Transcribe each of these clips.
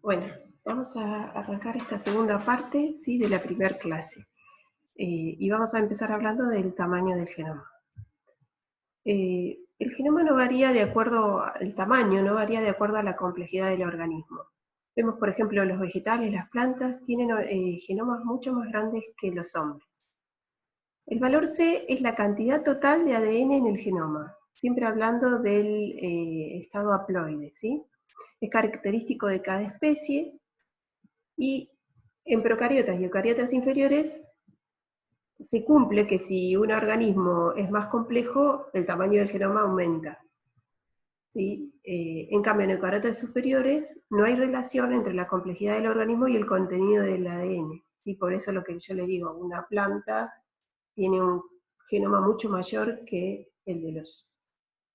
Bueno, vamos a arrancar esta segunda parte, ¿sí?, de la primera clase. Y vamos a empezar hablando del tamaño del genoma. El genoma no varía de acuerdo al tamaño, no varía de acuerdo a la complejidad del organismo. Vemos, por ejemplo, los vegetales, las plantas, tienen genomas mucho más grandes que los hombres. El valor C es la cantidad total de ADN en el genoma, siempre hablando del estado haploide, ¿sí? Es característico de cada especie. Y en procariotas y eucariotas inferiores se cumple que si un organismo es más complejo, el tamaño del genoma aumenta, ¿sí? En cambio, en eucariotas superiores no hay relación entre la complejidad del organismo y el contenido del ADN. ¿Sí? Por eso lo que yo le digo, una planta tiene un genoma mucho mayor que el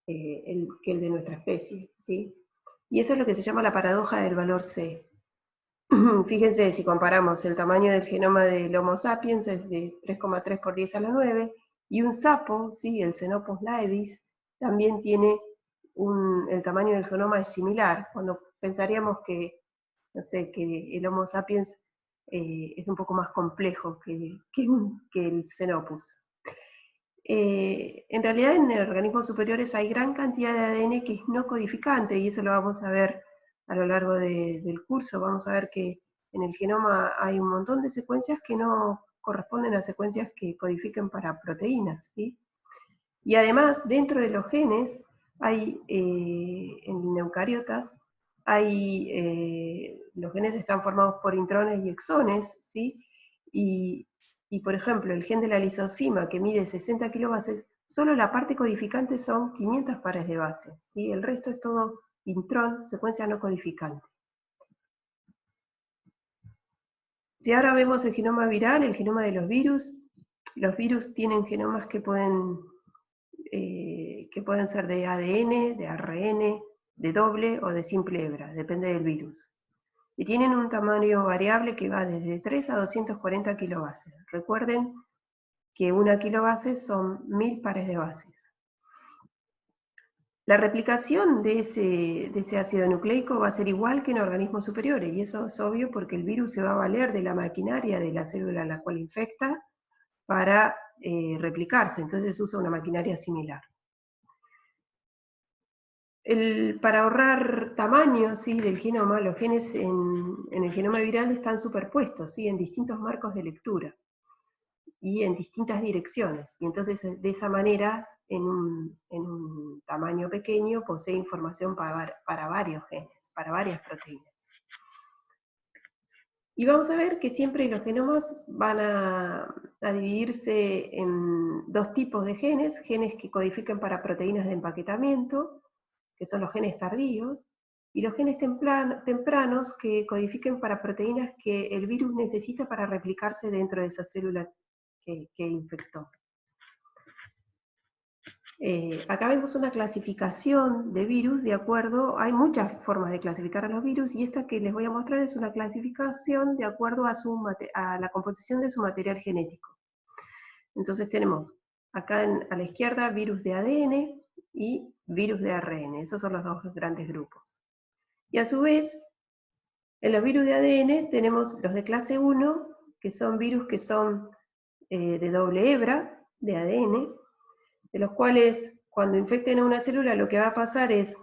de nuestra especie, ¿sí? Y eso es lo que se llama la paradoja del valor C. Fíjense, si comparamos el tamaño del genoma del Homo sapiens es de 3,3 por 10 a la 9, y un sapo, ¿sí?, el Xenopus laevis, también tiene el tamaño del genoma es similar, cuando pensaríamos que, no sé, que el Homo sapiens es un poco más complejo que el Xenopus. En realidad en organismos superiores hay gran cantidad de ADN que es no codificante, y eso lo vamos a ver a lo largo del curso. Vamos a ver que en el genoma hay un montón de secuencias que no corresponden a secuencias que codifiquen para proteínas, ¿sí? Y además, dentro de los genes, hay, en eucariotas, los genes están formados por intrones y exones, ¿sí? Y, por ejemplo, el gen de la lisozima, que mide 60 kilobases, solo la parte codificante son 500 pares de bases, ¿sí? El resto es todo intrón, secuencia no codificante. Si ahora vemos el genoma viral, el genoma de los virus tienen genomas que pueden ser de ADN, de ARN, de doble o de simple hebra, depende del virus. Y tienen un tamaño variable que va desde 3 a 240 kilobases. Recuerden que una kilobase son 1000 pares de bases. La replicación de ese ácido nucleico va a ser igual que en organismos superiores, y eso es obvio porque el virus se va a valer de la maquinaria de la célula a la cual infecta para replicarse, entonces usa una maquinaria similar. Para ahorrar tamaño, ¿sí?, del genoma, los genes en el genoma viral están superpuestos, ¿sí?, en distintos marcos de lectura y en distintas direcciones. Y entonces, de esa manera, en un tamaño pequeño, posee información para varios genes, para varias proteínas. Y vamos a ver que siempre los genomas van a dividirse en dos tipos de genes que codifican para proteínas de empaquetamiento, que son los genes tardíos, y los genes tempranos que codifiquen para proteínas que el virus necesita para replicarse dentro de esa célula que infectó. Acá vemos una clasificación de virus de acuerdo, hay muchas formas de clasificar a los virus, y esta que les voy a mostrar es una clasificación de acuerdo a la composición de su material genético. Entonces tenemos acá a la izquierda virus de ADN y virus de ARN, esos son los dos grandes grupos. Y a su vez, en los virus de ADN tenemos los de clase 1, que son virus que son de doble hebra de ADN, de los cuales cuando infecten a una célula lo que va a pasar es,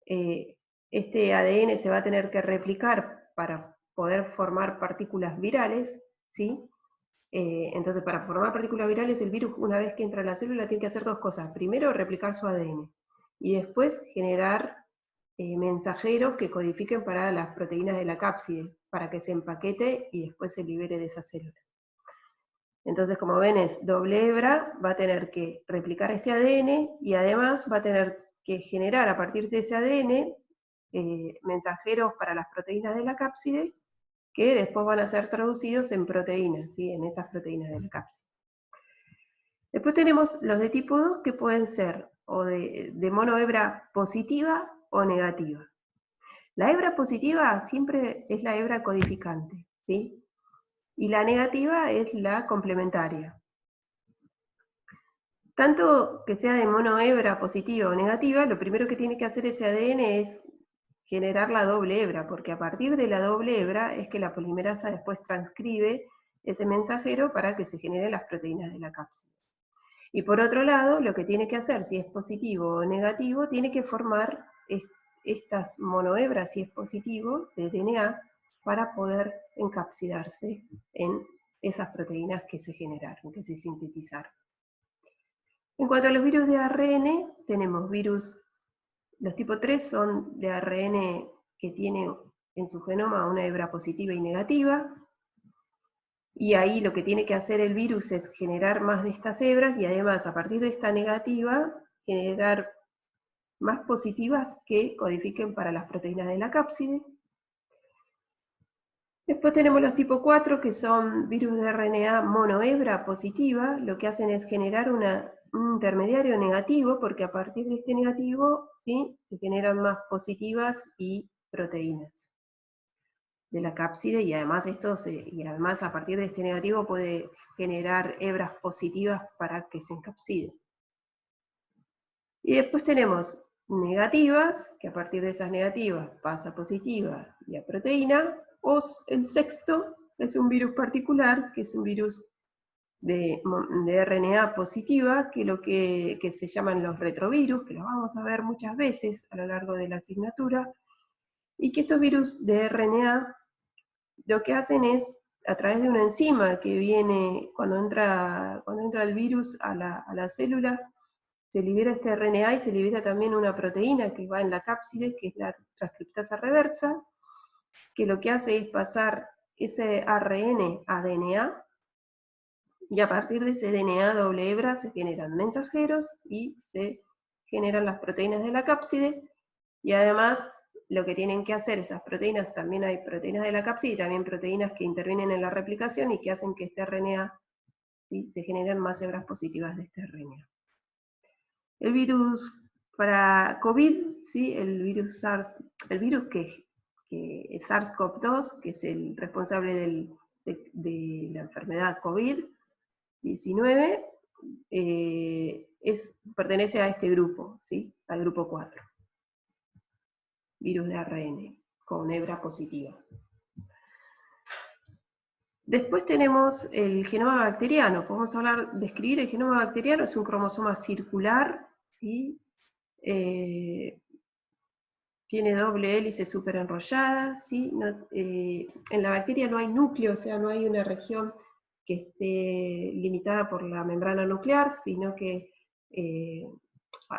este ADN se va a tener que replicar para poder formar partículas virales, ¿sí? Entonces, para formar partículas virales, el virus, una vez que entra a la célula, tiene que hacer dos cosas. Primero, replicar su ADN, y después generar mensajeros que codifiquen para las proteínas de la cápside, para que se empaquete y después se libere de esa célula. Entonces, como ven, es doble hebra, va a tener que replicar este ADN, y además va a tener que generar a partir de ese ADN mensajeros para las proteínas de la cápside, que después van a ser traducidos en proteínas, ¿sí?, en esas proteínas de la cápside. Después tenemos los de tipo 2, que pueden ser o de monohebra positiva o negativa. La hebra positiva siempre es la hebra codificante, ¿sí?, y la negativa es la complementaria. Tanto que sea de monohebra positiva o negativa, lo primero que tiene que hacer ese ADN es generar la doble hebra, porque a partir de la doble hebra es que la polimerasa después transcribe ese mensajero para que se generen las proteínas de la cápside. Y por otro lado, lo que tiene que hacer, si es positivo o negativo, tiene que formar estas monohebras, si es positivo, de DNA, para poder encapsidarse en esas proteínas que se generaron, que se sintetizaron. En cuanto a los virus de ARN, tenemos virus, los tipo 3 son de ARN que tienen en su genoma una hebra positiva y negativa, y ahí lo que tiene que hacer el virus es generar más de estas hebras, y además a partir de esta negativa, generar más positivas que codifiquen para las proteínas de la cápside. Después tenemos los tipo 4, que son virus de RNA monohebra positiva. Lo que hacen es generar un intermediario negativo, porque a partir de este negativo, ¿sí?, se generan más positivas y proteínas de la cápside, y además, a partir de este negativo puede generar hebras positivas para que se encapsiden. Y después tenemos negativas, que a partir de esas negativas pasa a positiva y a proteína, o el sexto es un virus particular, que es un virus de RNA positiva, que se llaman los retrovirus, que los vamos a ver muchas veces a lo largo de la asignatura, y que estos virus de RNA lo que hacen es, a través de una enzima que viene cuando entra el virus a la célula, se libera este RNA y se libera también una proteína que va en la cápside, que es la transcriptasa reversa, que lo que hace es pasar ese ARN a DNA, y a partir de ese DNA doble hebra se generan mensajeros y se generan las proteínas de la cápside, y además lo que tienen que hacer esas proteínas, también hay proteínas de la cápside y también proteínas que intervienen en la replicación y que hacen que este RNA, ¿sí?, se generen más hebras positivas de este RNA. El virus para COVID, ¿sí?, el virus que es SARS-CoV-2, que es el responsable de la enfermedad COVID-19, pertenece a este grupo, ¿sí?, al grupo 4. Virus de ARN con hebra positiva. Después tenemos el genoma bacteriano. Podemos describir el genoma bacteriano, es un cromosoma circular, ¿sí? Tiene doble hélice súper enrollada, ¿sí? En la bacteria no hay núcleo, o sea, no hay una región que esté limitada por la membrana nuclear, sino que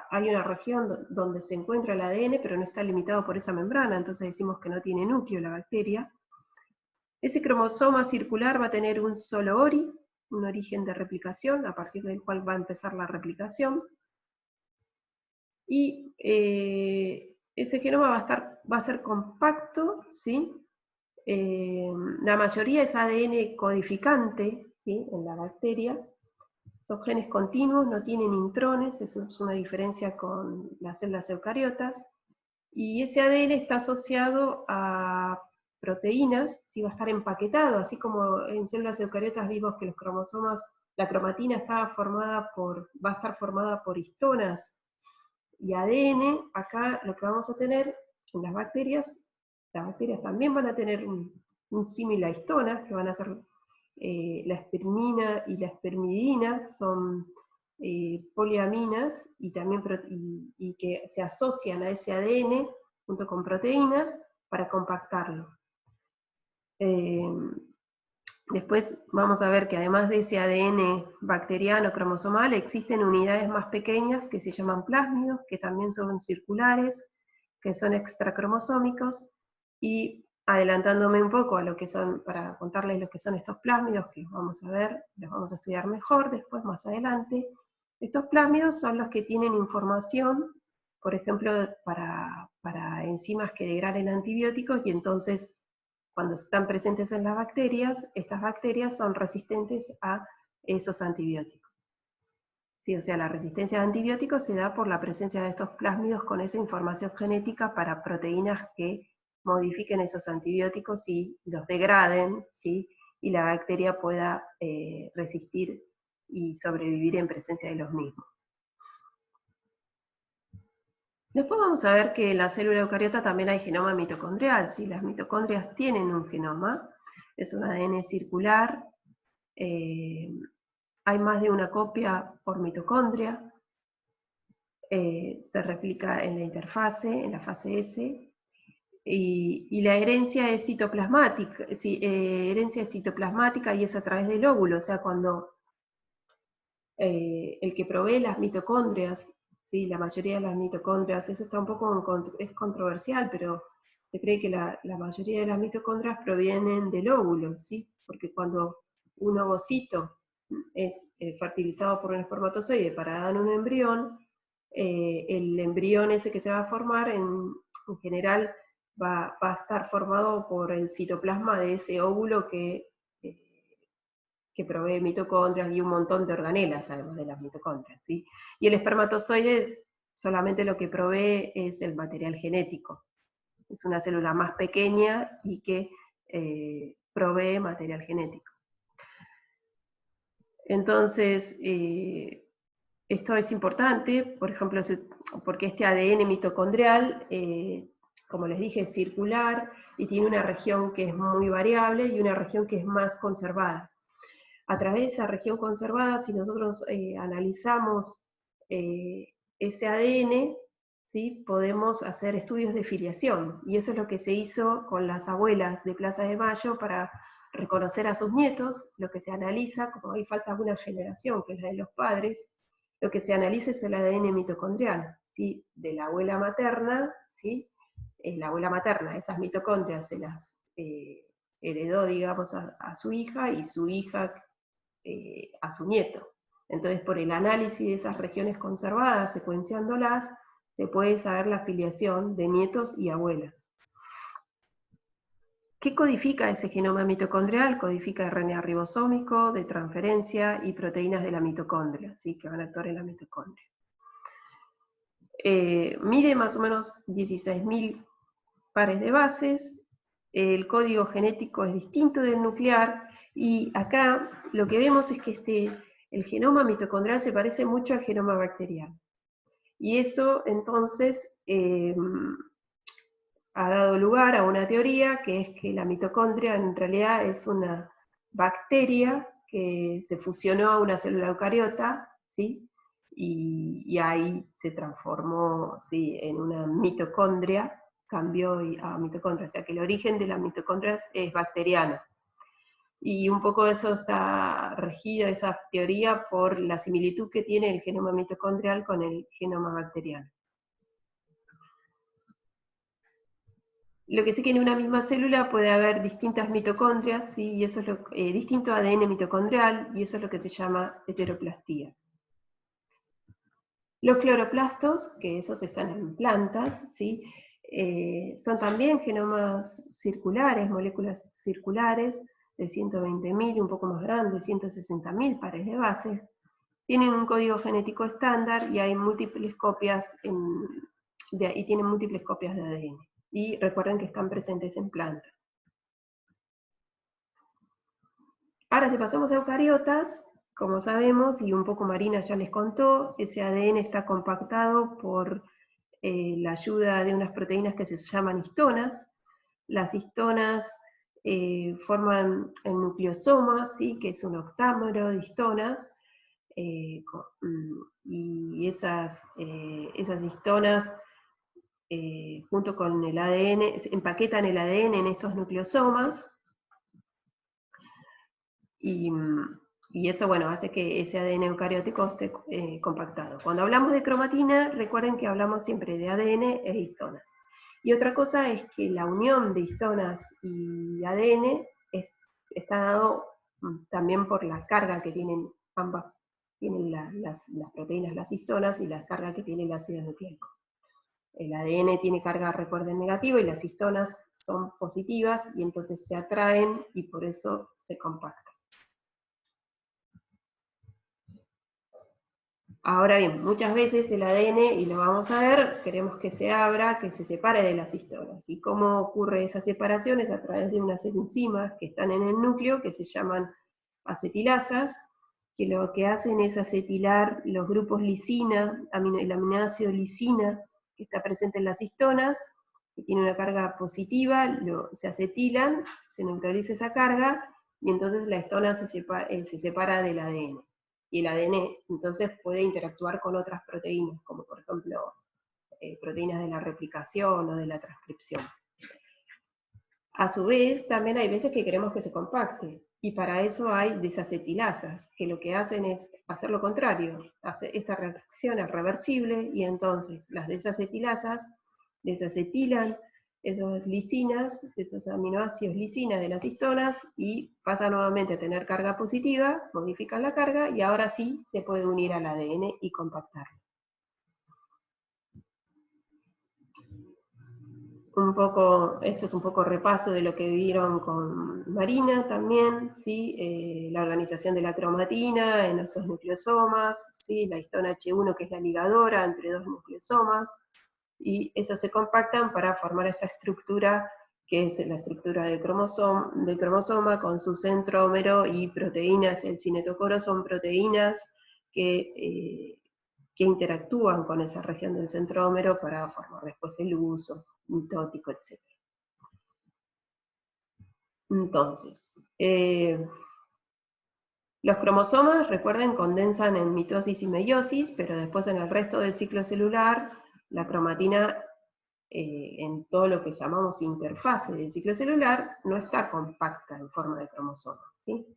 hay una región donde se encuentra el ADN, pero no está limitado por esa membrana, entonces decimos que no tiene núcleo la bacteria. Ese cromosoma circular va a tener un solo un origen de replicación, a partir del cual va a empezar la replicación. Y ese genoma va a ser compacto, ¿sí? La mayoría es ADN codificante, ¿sí?, en la bacteria. Son genes continuos, no tienen intrones, eso es una diferencia con las células eucariotas. Y ese ADN está asociado a proteínas, ¿sí?, va a estar empaquetado, así como en células eucariotas vimos que los cromosomas, la cromatina va a estar formada por histonas y ADN. Acá lo que vamos a tener en las bacterias también van a tener un símil a histonas, que van a ser la espermina y la espermidina, son poliaminas, y también y que se asocian a ese ADN junto con proteínas para compactarlo. Después vamos a ver que además de ese ADN bacteriano cromosomal, existen unidades más pequeñas que se llaman plásmidos, que también son circulares, que son extracromosómicos, y adelantándome un poco a lo que son, para contarles lo que son estos plásmidos, que vamos a ver, los vamos a estudiar mejor después, más adelante. Estos plásmidos son los que tienen información, por ejemplo, para enzimas que degraden antibióticos, y entonces cuando están presentes en las bacterias, estas bacterias son resistentes a esos antibióticos. Sí, o sea, la resistencia a antibióticos se da por la presencia de estos plásmidos con esa información genética para proteínas que modifiquen esos antibióticos y los degraden, ¿sí?, y la bacteria pueda resistir y sobrevivir en presencia de los mismos. Después vamos a ver que en la célula eucariota también hay genoma mitocondrial. Si las mitocondrias tienen un genoma, es un ADN circular, hay más de una copia por mitocondria, se replica en la interfase, en la fase S, y la herencia es citoplasmática, y es a través del óvulo, o sea, cuando el que provee las mitocondrias, ¿sí? La mayoría de las mitocondrias, eso está un poco es controversial, pero se cree que la mayoría de las mitocondrias provienen del óvulo, ¿sí? Porque cuando un ovocito es fertilizado por un espermatozoide para dar un embrión, el embrión ese que se va a formar en general va a estar formado por el citoplasma de ese óvulo que provee mitocondrias y un montón de organelas, además de las mitocondrias, ¿sí? Y el espermatozoide solamente lo que provee es el material genético. Es una célula más pequeña y que provee material genético. Entonces, esto es importante, por ejemplo, porque este ADN mitocondrial, como les dije, es circular y tiene una región que es muy variable y una región que es más conservada. A través de esa región conservada, si nosotros analizamos ese ADN, ¿sí? Podemos hacer estudios de filiación, y eso es lo que se hizo con las abuelas de Plaza de Mayo para reconocer a sus nietos. Lo que se analiza, como ahí falta una generación, que es la de los padres, lo que se analiza es el ADN mitocondrial, ¿sí? De la abuela materna, ¿sí? La abuela materna, esas mitocondrias se las heredó, digamos, a su hija, y su hija a su nieto. Entonces, por el análisis de esas regiones conservadas, secuenciándolas, se puede saber la filiación de nietos y abuelas. ¿Qué codifica ese genoma mitocondrial? Codifica RNA ribosómico, de transferencia y proteínas de la mitocondria, ¿sí? Que van a actuar en la mitocondria. Mide más o menos 16.000 pares de bases, el código genético es distinto del nuclear, y acá lo que vemos es que el genoma mitocondrial se parece mucho al genoma bacteriano. Y eso entonces ha dado lugar a una teoría, que es que la mitocondria en realidad es una bacteria que se fusionó a una célula eucariota, ¿sí? Y ahí se transformó, ¿sí? En una mitocondria, cambió a mitocondria, o sea que el origen de las mitocondrias es bacteriano. Y un poco eso está regido, esa teoría, por la similitud que tiene el genoma mitocondrial con el genoma bacteriano. Lo que sí que en una misma célula puede haber distintas mitocondrias, ¿sí? Y eso es distinto ADN mitocondrial, y eso es lo que se llama heteroplastía. Los cloroplastos, que esos están en plantas, ¿sí? Son también genomas circulares, moléculas circulares, de 120.000, un poco más grandes, 160.000 pares de bases. Tienen un código genético estándar y hay múltiples copias y tienen múltiples copias de ADN. Y recuerden que están presentes en plantas. Ahora, si pasamos a eucariotas, como sabemos, y un poco Marina ya les contó, ese ADN está compactado por la ayuda de unas proteínas que se llaman histonas. Las histonas forman el nucleosoma, ¿sí? Que es un octámero de histonas, y esas histonas, junto con el ADN, empaquetan el ADN en estos nucleosomas, y eso, bueno, hace que ese ADN eucariótico esté compactado. Cuando hablamos de cromatina, recuerden que hablamos siempre de ADN e histonas. Y otra cosa es que la unión de histonas y ADN está dado también por la carga que tienen ambas, tienen las proteínas, las histonas, y la carga que tiene el ácido nucleico. El ADN tiene carga, recuerden, negativa, y las histonas son positivas, y entonces se atraen y por eso se compactan. Ahora bien, muchas veces el ADN, y lo vamos a ver, queremos que se abra, que se separe de las histonas. ¿Y cómo ocurre esa separación? Es a través de unas enzimas que están en el núcleo, que se llaman acetilasas, que lo que hacen es acetilar los grupos lisina, el aminoácido lisina, que está presente en las histonas, que tiene una carga positiva, se acetilan, se neutraliza esa carga, y entonces la histona se separa del ADN. Y el ADN entonces puede interactuar con otras proteínas, como por ejemplo proteínas de la replicación o de la transcripción. A su vez, también hay veces que queremos que se compacte, y para eso hay desacetilasas, que lo que hacen es hacer lo contrario. Esta reacción es reversible, y entonces las desacetilasas desacetilan esas lisinas, esos aminoácidos lisina de las histonas, y pasa nuevamente a tener carga positiva, modifican la carga, y ahora sí se puede unir al ADN y compactarlo. Esto es un poco repaso de lo que vieron con Marina también, ¿sí? La organización de la cromatina en esos nucleosomas, ¿sí? La histona H1 que es la ligadora entre dos nucleosomas, y esos se compactan para formar esta estructura que es la estructura del cromosoma con su centrómero y proteínas. El cinetocoro son proteínas que interactúan con esa región del centrómero para formar después el uso mitótico, etc. Entonces, los cromosomas, recuerden, condensan en mitosis y meiosis, pero después en el resto del ciclo celular, la cromatina, en todo lo que llamamos interfase del ciclo celular, no está compacta en forma de cromosoma, ¿sí?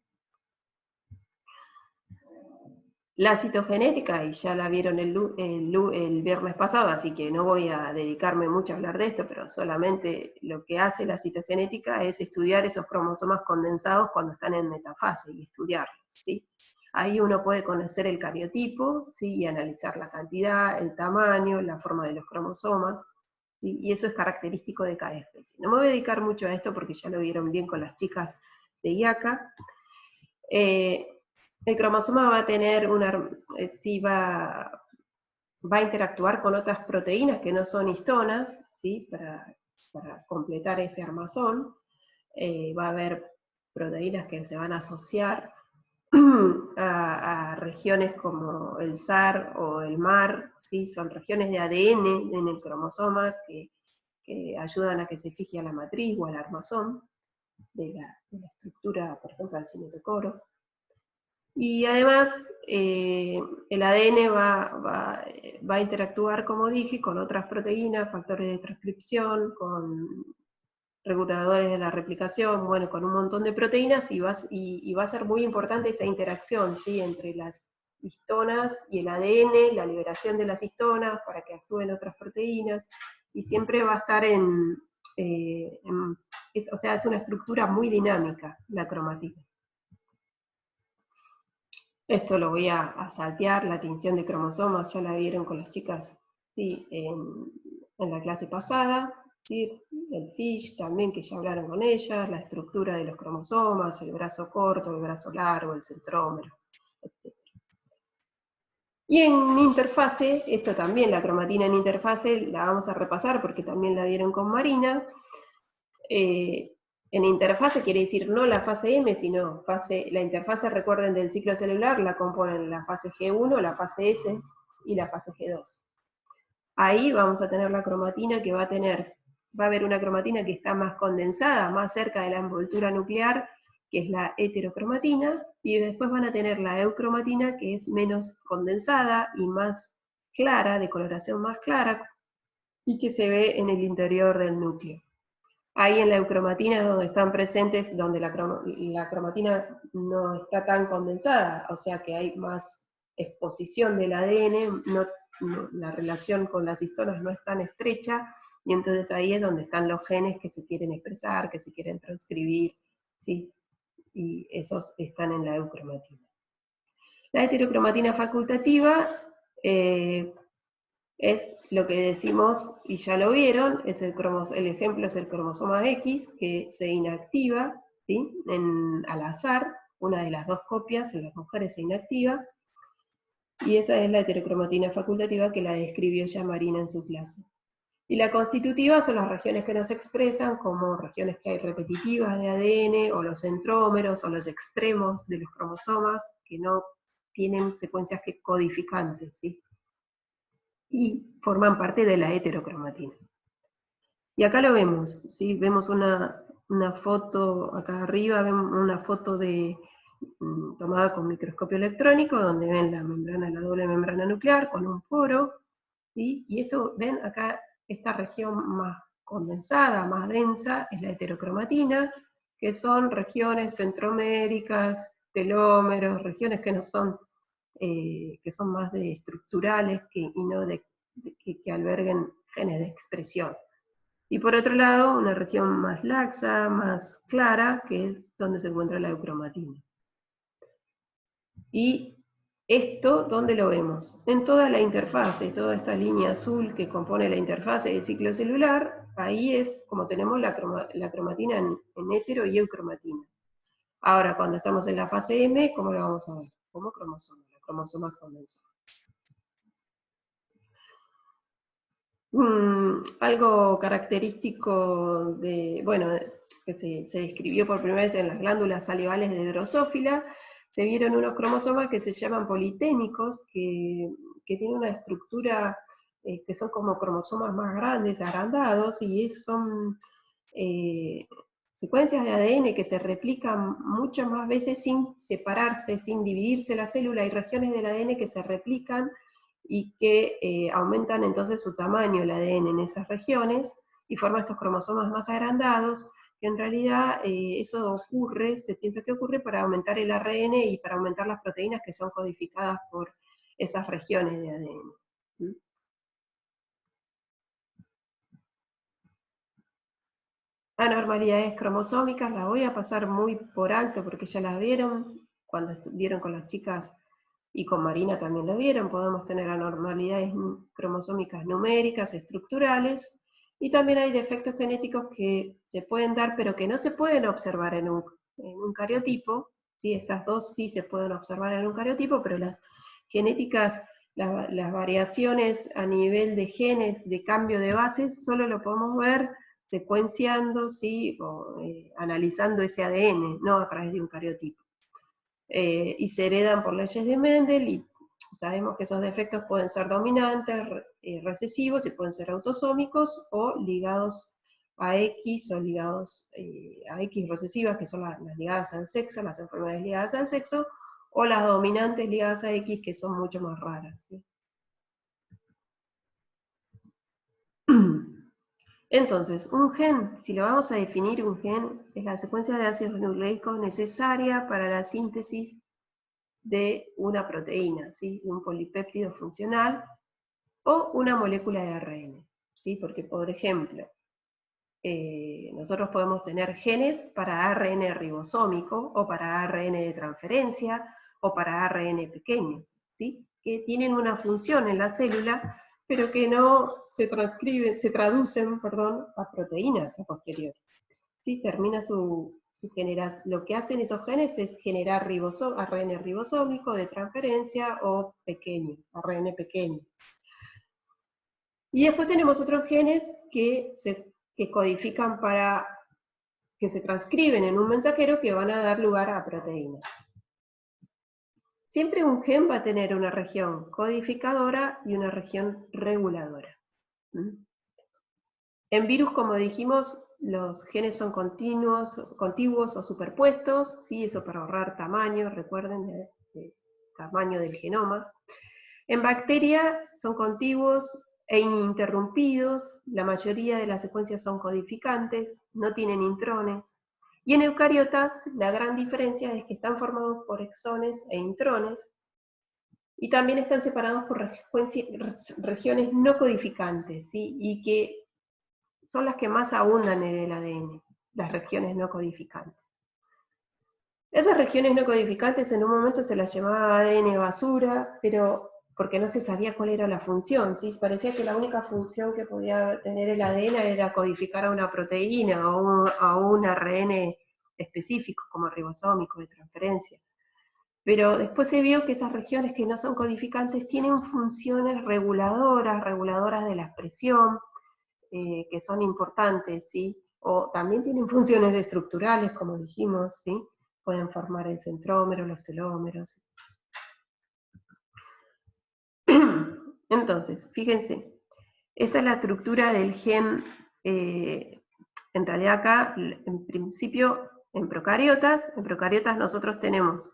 La citogenética, y ya la vieron el viernes pasado, así que no voy a dedicarme mucho a hablar de esto, pero solamente lo que hace la citogenética es estudiar esos cromosomas condensados cuando están en metafase y estudiarlos, ¿sí? Ahí uno puede conocer el cariotipo, ¿sí? Y analizar la cantidad, el tamaño, la forma de los cromosomas, ¿sí? Y eso es característico de cada especie. No me voy a dedicar mucho a esto porque ya lo vieron bien con las chicas de IACA. El cromosoma va a tener va a interactuar con otras proteínas que no son histonas, ¿sí? Para completar ese armazón. Va a haber proteínas que se van a asociar a regiones como el SAR o el MAR, ¿sí? Son regiones de ADN en el cromosoma que ayudan a que se fije a la matriz o al armazón de la estructura, por ejemplo, del cinetocoro. Y además, el ADN va a interactuar, como dije, con otras proteínas, factores de transcripción, con reguladores de la replicación, bueno, con un montón de proteínas, y va a ser muy importante esa interacción, ¿sí? Entre las histonas y el ADN, la liberación de las histonas para que actúen otras proteínas, y siempre va a estar o sea, es una estructura muy dinámica, la cromatina. Esto lo voy a saltear, la tinción de cromosomas, ya la vieron con las chicas, ¿sí? En la clase pasada, ¿sí? El FISH también, que ya hablaron con ellas, la estructura de los cromosomas, el brazo corto, el brazo largo, el centrómero, etc. Y en interfase, esto también, la cromatina en interfase, la vamos a repasar porque también la vieron con Marina. En interfase quiere decir no la fase M, sino la interfase, recuerden, del ciclo celular, la componen la fase G1, la fase S y la fase G2. Ahí vamos a tener la cromatina que va a haber una cromatina que está más condensada, más cerca de la envoltura nuclear, que es la heterocromatina, y después van a tener la eucromatina, que es menos condensada y más clara, de coloración más clara, y que se ve en el interior del núcleo. Ahí en la eucromatina es donde están presentes, donde la cromatina no está tan condensada, o sea que hay más exposición del ADN, la relación con las histonas no es tan estrecha, y entonces ahí es donde están los genes que se quieren expresar, que se quieren transcribir, ¿sí? Y esos están en la eucromatina. La heterocromatina facultativa es lo que decimos, y ya lo vieron, el ejemplo es el cromosoma X, que se inactiva, ¿sí? Al azar, una de las dos copias en las mujeres se inactiva, y esa es la heterocromatina facultativa que la describió ya Marina en su clase. Y la constitutiva son las regiones que no se expresan, como regiones que hay repetitivas de ADN, o los centrómeros, o los extremos de los cromosomas, que no tienen secuencias codificantes, ¿sí? y forman parte de la heterocromatina. Y acá lo vemos, ¿sí? Vemos una foto, acá arriba vemos una foto tomada con microscopio electrónico, donde ven la membrana, la doble membrana nuclear con un poro, ¿sí? Y esto, ven acá, esta región más condensada, más densa, es la heterocromatina, que son regiones centroméricas, telómeros, regiones que no son, que son más de estructurales y no que alberguen genes de expresión. Y por otro lado, una región más laxa, más clara, que es donde se encuentra la eucromatina. Y esto, ¿dónde lo vemos? En toda la interfase, toda esta línea azul que compone la interfase del ciclo celular, ahí es como tenemos la cromatina en hetero y eucromatina. Ahora, cuando estamos en la fase M, ¿cómo lo vamos a ver? Como cromosomas, los cromosomas condensados. Algo característico de, bueno, que se describió por primera vez en las glándulas salivales de Drosófila, se vieron unos cromosomas que se llaman politénicos, que tienen una estructura, que son como cromosomas más grandes, agrandados, y son secuencias de ADN que se replican muchas más veces sin separarse, sin dividirse la célula. Hay regiones del ADN que se replican y que aumentan entonces su tamaño, el ADN, en esas regiones, y forma estos cromosomas más agrandados, que en realidad eso ocurre, se piensa que ocurre para aumentar el ARN y para aumentar las proteínas que son codificadas por esas regiones de ADN. ¿Mm? Anormalidades cromosómicas, las voy a pasar muy por alto porque ya las vieron, cuando estuvieron con las chicas y con Marina también lo vieron. Podemos tener anormalidades cromosómicas numéricas, estructurales, y también hay defectos genéticos que se pueden dar, pero que no se pueden observar en un cariotipo, ¿sí? Estas dos sí se pueden observar en un cariotipo, pero las genéticas, las variaciones a nivel de genes, de cambio de bases, solo lo podemos ver secuenciando, ¿sí? O analizando ese ADN, no a través de un cariotipo. Y se heredan por leyes de Mendel, y sabemos que esos defectos pueden ser dominantes, recesivos, y pueden ser autosómicos, o ligados a X, o ligados a X recesivas, que son las ligadas al sexo, las enfermedades ligadas al sexo, o las dominantes ligadas a X, que son mucho más raras, ¿sí? Entonces, un gen, si lo vamos a definir, un gen es la secuencia de ácidos nucleicos necesaria para la síntesis de una proteína, ¿sí? Un polipéptido funcional o una molécula de ARN, ¿sí? Porque, por ejemplo, nosotros podemos tener genes para ARN ribosómico, o para ARN de transferencia, o para ARN pequeños, ¿sí? Que tienen una función en la célula, pero que no se traducen, perdón, a proteínas a posteriori. ¿Sí? Termina lo que hacen esos genes es generar ARN ribosómico de transferencia o pequeños, ARN pequeños. Y después tenemos otros genes que codifican que se transcriben en un mensajero, que van a dar lugar a proteínas. Siempre un gen va a tener una región codificadora y una región reguladora. En virus, como dijimos, los genes son contiguos o superpuestos, ¿sí? Eso para ahorrar tamaño, recuerden, el tamaño del genoma. En bacteria son contiguos e ininterrumpidos, la mayoría de las secuencias son codificantes, no tienen intrones. Y en eucariotas, la gran diferencia es que están formados por exones e intrones, y también están separados por regiones no codificantes, ¿sí? Y que son las que más abundan en el ADN, las regiones no codificantes. Esas regiones no codificantes en un momento se las llamaba ADN basura, pero porque no se sabía cuál era la función, ¿sí? Parecía que la única función que podía tener el ADN era codificar a una proteína o a un ARN específico, como ribosómico de transferencia. Pero después se vio que esas regiones que no son codificantes tienen funciones reguladoras de la expresión, que son importantes, ¿sí? O también tienen funciones estructurales, como dijimos, ¿sí? Pueden formar el centrómero, los telómeros. Entonces, fíjense, esta es la estructura del gen, en realidad acá, en principio, en procariotas nosotros tenemos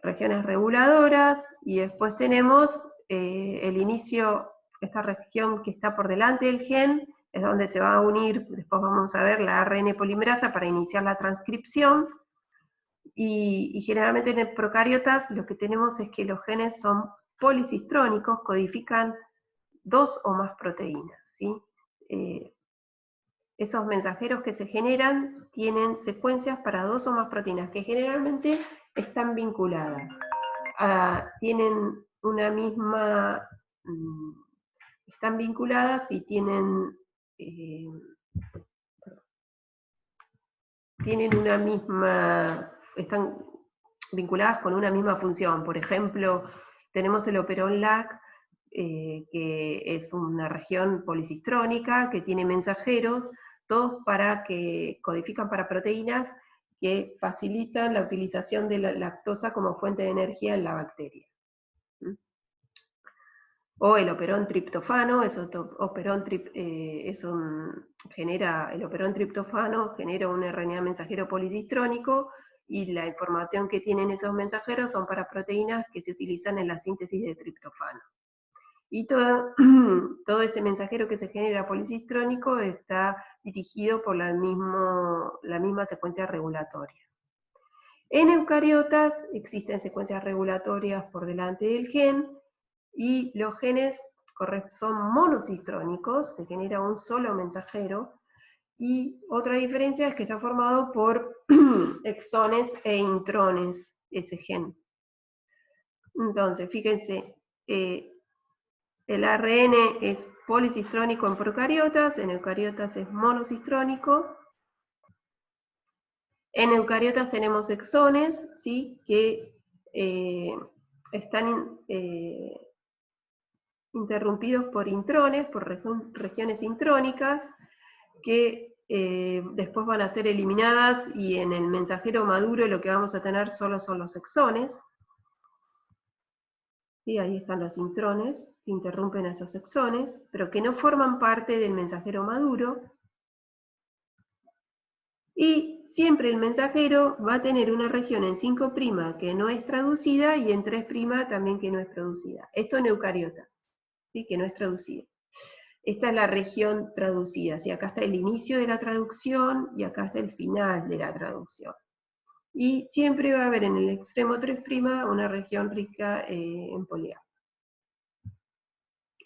regiones reguladoras y después tenemos el inicio, esta región que está por delante del gen, es donde se va a unir, después vamos a ver la ARN polimerasa para iniciar la transcripción, y generalmente en procariotas lo que tenemos es que los genes son policistrónicos, codifican 2 o más proteínas, ¿sí? Esos mensajeros que se generan tienen secuencias para 2 o más proteínas, que generalmente están vinculadas. Tienen una misma, están vinculadas y tienen una misma, están vinculadas con una misma función. Por ejemplo, tenemos el operón LAC, que es una región policistrónica, que tiene mensajeros, todos para que codifican para proteínas que facilitan la utilización de la lactosa como fuente de energía en la bacteria. O el operón triptofano, el operón triptofano genera un RNA mensajero policistrónico, y la información que tienen esos mensajeros son para proteínas que se utilizan en la síntesis de triptofano. Y todo ese mensajero que se genera policistrónico está dirigido por la misma secuencia regulatoria. En eucariotas existen secuencias regulatorias por delante del gen, y los genes son monocistrónicos, se genera un solo mensajero, y otra diferencia es que está formado por exones e intrones, ese gen. Entonces, fíjense, el ARN es policistrónico en procariotas, en eucariotas es monocistrónico. En eucariotas tenemos exones, ¿sí?, que están interrumpidos por intrones, por regiones intrónicas, que después van a ser eliminadas, y en el mensajero maduro lo que vamos a tener solo son los exones. Y ahí están los intrones, que interrumpen a esos exones, pero que no forman parte del mensajero maduro. Y siempre el mensajero va a tener una región en 5' que no es traducida, y en 3' también que no es producida. Esto en eucariotas, ¿sí?, que no es traducida. Esta es la región traducida, ¿sí? Acá está el inicio de la traducción y acá está el final de la traducción. Y siempre va a haber en el extremo 3' una región rica en polea,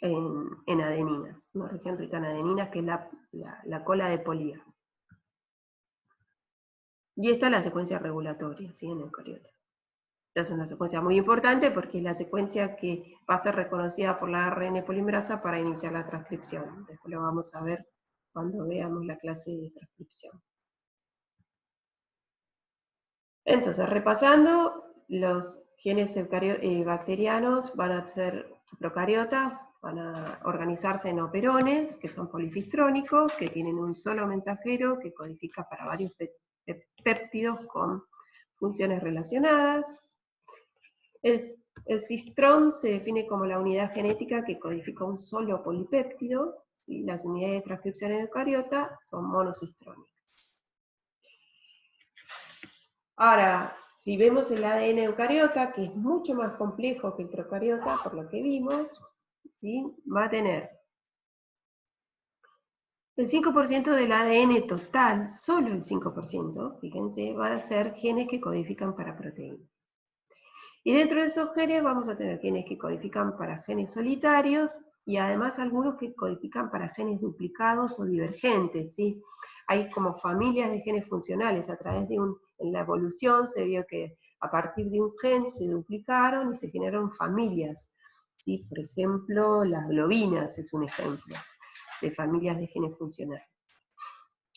en adeninas, una región rica en adeninas, que es la cola de polía. Y esta es la secuencia regulatoria, ¿sí?, en eucariotas. Esta es una secuencia muy importante porque es la secuencia que va a ser reconocida por la ARN polimerasa para iniciar la transcripción. Después lo vamos a ver cuando veamos la clase de transcripción. Entonces, repasando, los genes bacterianos van a ser procariotas, van a organizarse en operones, que son policistrónicos, que tienen un solo mensajero que codifica para varios péptidos con funciones relacionadas. El cistrón se define como la unidad genética que codifica un solo polipéptido, ¿sí? Las unidades de transcripción en eucariota son monocistrónicas. Ahora, si vemos el ADN eucariota, que es mucho más complejo que el procariota, por lo que vimos, ¿sí?, va a tener el 5% del ADN total, solo el 5%, fíjense, va a ser genes que codifican para proteínas. Y dentro de esos genes vamos a tener genes que codifican para genes solitarios, y además algunos que codifican para genes duplicados o divergentes, ¿sí? Hay como familias de genes funcionales. A través de en la evolución se vio que a partir de un gen se duplicaron y se generaron familias, ¿sí? Por ejemplo, las globinas es un ejemplo de familias de genes funcionales.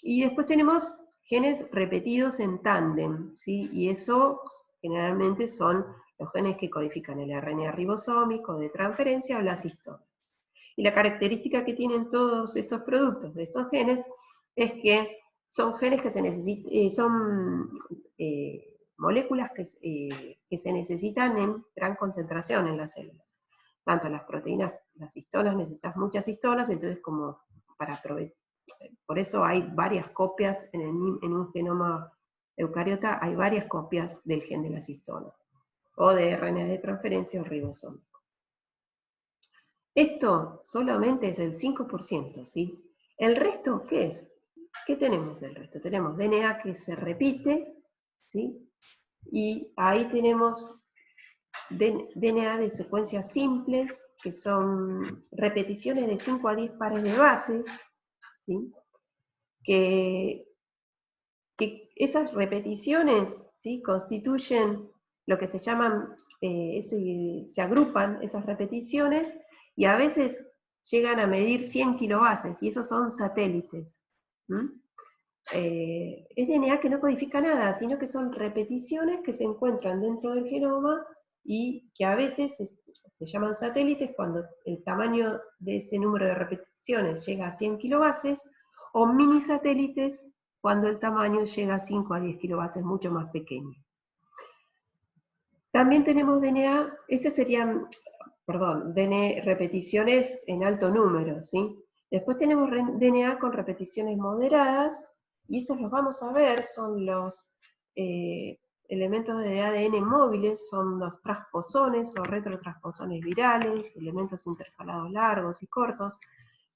Y después tenemos genes repetidos en tándem, ¿sí? Y eso generalmente son los genes que codifican el RNA ribosómico de transferencia o las histonas. Y la característica que tienen todos estos productos de estos genes es que son genes que se necesitan, son moléculas que se necesitan en gran concentración en la célula. tanto las proteínas, las histonas, necesitas muchas histonas, entonces como para aprovechar. Por eso hay varias copias en un genoma eucariota, hay varias copias del gen de las histonas, o de RNA de transferencia o ribosómico. Esto solamente es el 5%, ¿sí? ¿El resto qué es? ¿Qué tenemos del resto? Tenemos DNA que se repite, ¿sí? Y ahí tenemos DNA de secuencias simples, que son repeticiones de 5 a 10 pares de bases, ¿sí? Que esas repeticiones, ¿sí?, constituyen lo que se llaman, se agrupan esas repeticiones, y a veces llegan a medir 100 kilobases, y esos son satélites. Es DNA que no codifica nada, sino que son repeticiones que se encuentran dentro del genoma y que a veces se llaman satélites cuando el tamaño de ese número de repeticiones llega a 100 kilobases, o mini satélites cuando el tamaño llega a 5 a 10 kilobases, mucho más pequeño. También tenemos DNA, esas serían, perdón, DNA, repeticiones en alto número, ¿sí? Después tenemos DNA con repeticiones moderadas, y esos los vamos a ver, son los elementos de ADN móviles, son los transposones o retrotransposones virales, elementos intercalados largos y cortos.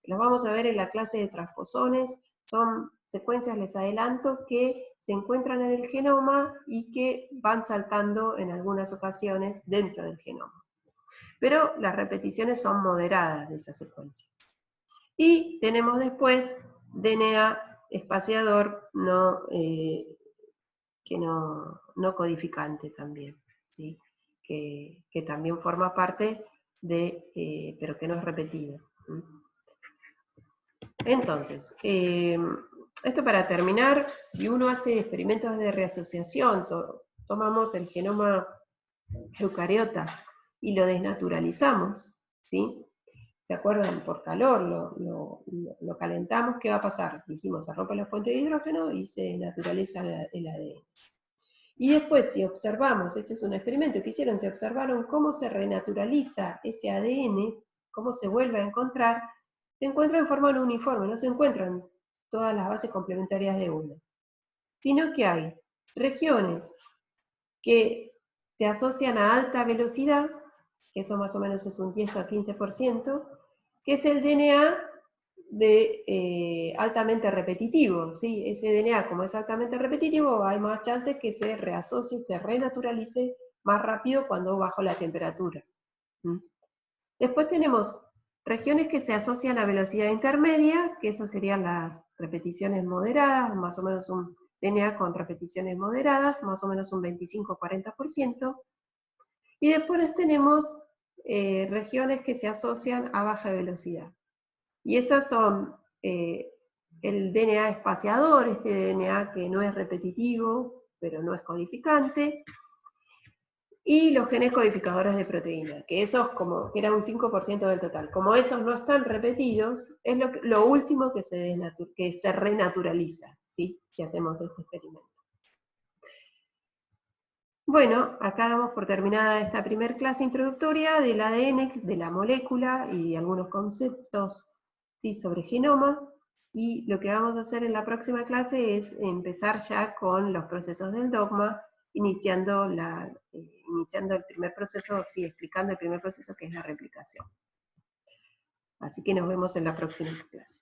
Los vamos a ver en la clase de transposones. Son secuencias, les adelanto, que se encuentran en el genoma y que van saltando en algunas ocasiones dentro del genoma. Pero las repeticiones son moderadas de esa secuencia. Y tenemos después DNA espaciador no codificante también, ¿sí? que también forma parte de, pero que no es repetido. Entonces, esto para terminar, si uno hace experimentos de reasociación, tomamos el genoma eucariota y lo desnaturalizamos, ¿sí? ¿Se acuerdan? Por calor lo calentamos, ¿qué va a pasar? Dijimos, se rompe la fuente de hidrógeno y se naturaliza el ADN. Y después, si observamos, este es un experimento que hicieron, se observaron cómo se renaturaliza ese ADN, cómo se vuelve a encontrar, se encuentra en forma no uniforme, no se encuentran todas las bases complementarias de una, sino que hay regiones que se asocian a alta velocidad, que eso más o menos es un 10 a 15%, que es el DNA altamente repetitivo, ¿sí? Ese DNA, como es altamente repetitivo, hay más chances que se reasocie, se renaturalice más rápido cuando bajo la temperatura. Después tenemos regiones que se asocian a velocidad intermedia, que esas serían las repeticiones moderadas, más o menos un DNA con repeticiones moderadas, más o menos un 25-40%. Y después tenemos regiones que se asocian a baja velocidad. Y esas son el DNA espaciador, este DNA que no es repetitivo, pero no es codificante, y los genes codificadores de proteína, que esos que era un 5% del total. Como esos no están repetidos, es lo último que se renaturaliza, ¿sí? Si hacemos este experimento. Bueno, acá damos por terminada esta primera clase introductoria del ADN, de la molécula y de algunos conceptos, ¿sí?, sobre genoma. Y lo que vamos a hacer en la próxima clase es empezar ya con los procesos del dogma, iniciando el primer proceso, sí, explicando el primer proceso, que es la replicación. Así que nos vemos en la próxima clase.